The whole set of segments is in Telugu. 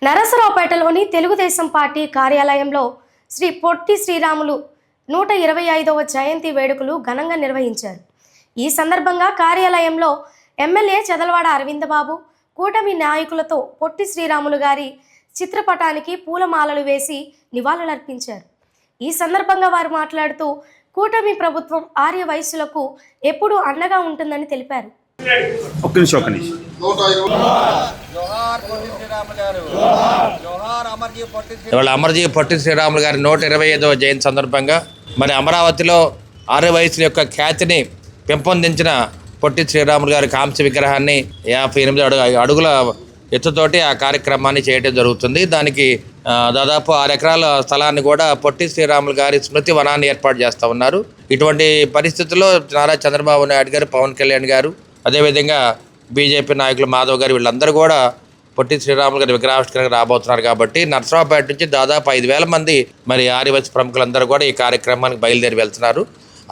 నరసరావుపేటలోని తెలుగుదేశం పార్టీ కార్యాలయంలో శ్రీ పొట్టి శ్రీరాములు 125వ జయంతి వేడుకలు ఘనంగా నిర్వహించారు. ఈ సందర్భంగా కార్యాలయంలో ఎమ్మెల్యే చదలవాడ అరవిందబాబు కూటమి నాయకులతో పొట్టి శ్రీరాములు గారి చిత్రపటానికి పూలమాలలు వేసి నివాళులర్పించారు. ఈ సందర్భంగా వారు మాట్లాడుతూ కూటమి ప్రభుత్వం ఆర్య వయస్సులకు ఎప్పుడూ అండగా ఉంటుందని తెలిపారు. ఇవాళ అమరజీ పొట్టి శ్రీరాములు గారి 125వ జయంతి సందర్భంగా మరి అమరావతిలో ఆర్య వయసుల యొక్క ఖ్యాతిని పెంపొందించిన పొట్టి శ్రీరాములు గారి కాంస్య విగ్రహాన్ని 58 అడుగుల ఎత్తుతోటి ఆ కార్యక్రమాన్ని చేయడం జరుగుతుంది. దానికి దాదాపు 6 ఎకరాల స్థలాన్ని కూడా పొట్టి శ్రీరాములు గారి స్మృతి వనాన్ని ఏర్పాటు చేస్తూ ఉన్నారు. ఇటువంటి పరిస్థితుల్లో నారా చంద్రబాబు నాయుడు గారు, పవన్ కళ్యాణ్ గారు, అదేవిధంగా బీజేపీ నాయకులు మాధవ్ గారు వీళ్ళందరూ కూడా పొట్టి శ్రీరాములు గారి విగ్రహావిష్కరణకు రాబోతున్నారు. కాబట్టి నరసరావుపేట నుంచి దాదాపు 5,000 మంది మరి ఆర్యవైశ్య ప్రముఖులందరూ కూడా ఈ కార్యక్రమానికి బయలుదేరి వెళ్తున్నారు.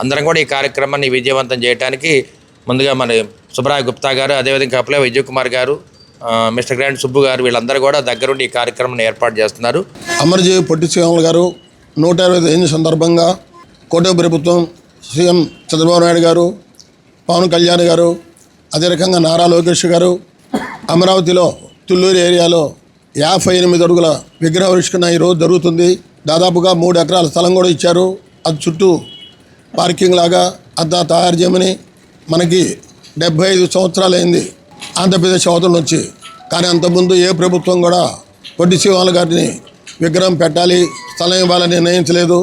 అందరం కూడా ఈ కార్యక్రమాన్ని విజయవంతం చేయడానికి ముందుగా మన సుబ్రాయ గుప్తా గారు, అదేవిధంగా కపిల విజయ్ కుమార్ గారు, మిస్టర్ గ్రాండ్ సుబ్బు గారు వీళ్ళందరూ కూడా దగ్గరుండి ఈ కార్యక్రమాన్ని ఏర్పాటు చేస్తున్నారు. అమరజీ పొట్టి శ్రీరాములు గారు 125 సందర్భంగా కూటమి ప్రభుత్వం, సీఎం చంద్రబాబు నాయుడు గారు, పవన్ కళ్యాణ్ గారు, అదే రకంగా నారా లోకేష్ గారు అమరావతిలో తుళ్ళూరు ఏరియాలో 58 అడుగుల విగ్రహావిష్కరణ ఈరోజు జరుగుతుంది. దాదాపుగా 3 ఎకరాల స్థలం కూడా ఇచ్చారు. అది చుట్టూ పార్కింగ్ లాగా అంతా తయారు చేయమని. మనకి 75 సంవత్సరాలు అయింది ఆంధ్రప్రదేశ్ అవతల నుంచి. కానీ అంతకుముందు ఏ ప్రభుత్వం కూడా పొట్టి శ్రీరాములు గారిని విగ్రహం పెట్టాలి, స్థలం ఇవ్వాలని నిర్ణయించలేదు.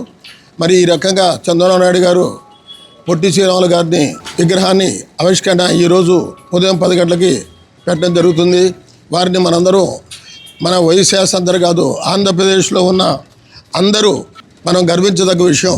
మరి ఈ రకంగా చంద్రబాబు నాయుడు గారు పొట్టి శ్రీరాములు గారిని విగ్రహాన్ని ఆవిష్కరణ ఈరోజు ఉదయం 10 గంటలకి పెట్టడం జరుగుతుంది. వారిని మనందరూ, మన వైశ్యాస్ అందరూ కాదు, ఆంధ్రప్రదేశ్లో ఉన్న అందరూ మనం గర్వించదగ్గ విషయం.